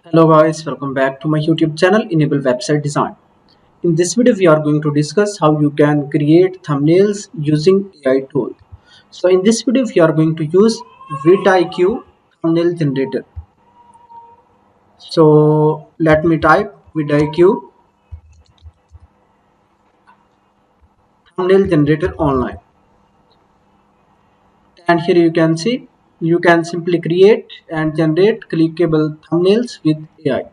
Hello guys, welcome back to my YouTube channel Enable Website Design. In this video we are going to discuss how you can create thumbnails using AI tool. So in this video we are going to use VidIQ Thumbnail Generator. So let me type VidIQ Thumbnail Generator online, and here you can see you can simply create and generate clickable thumbnails with AI.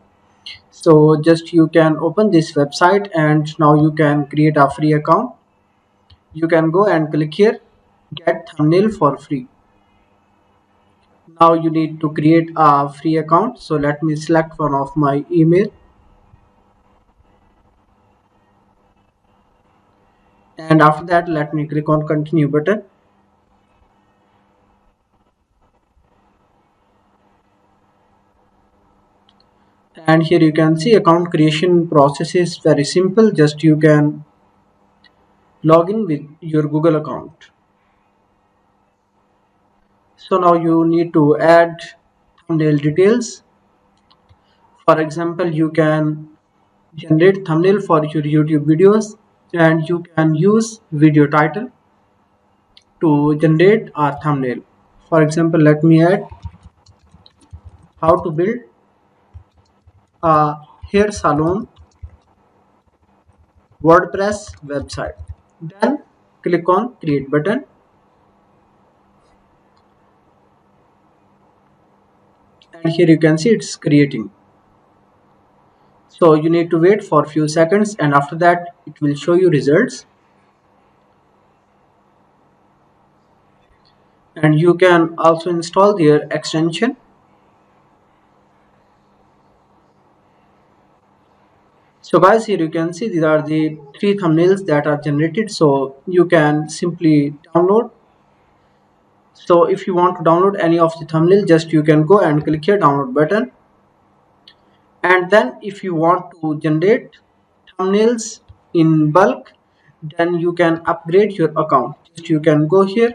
So just you can open this website and now you can create a free account. You can go and click here, get thumbnail for free. Now you need to create a free account. So let me select one of my email, and after that let me click on continue button. And here you can see account creation process is very simple. Just you can log in with your Google account. So now you need to add thumbnail details. For example, you can generate thumbnail for your YouTube videos, and you can use video title to generate our thumbnail. For example, let me add how to build a hair salon WordPress website. Then click on create button, and here you can see it's creating. So you need to wait for a few seconds, and after that it will show you results. And you can also install their extension. So guys, here you can see these are the three thumbnails that are generated. So you can simply download. So if you want to download any of the thumbnail, just you can go and click here download button. And then if you want to generate thumbnails in bulk, then you can upgrade your account. Just you can go here,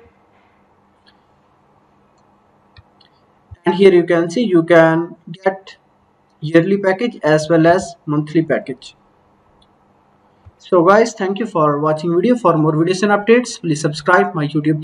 and here you can see you can get yearly package as well as monthly package. So guys, thank you for watching video. For more videos and updates, please subscribe my YouTube channel.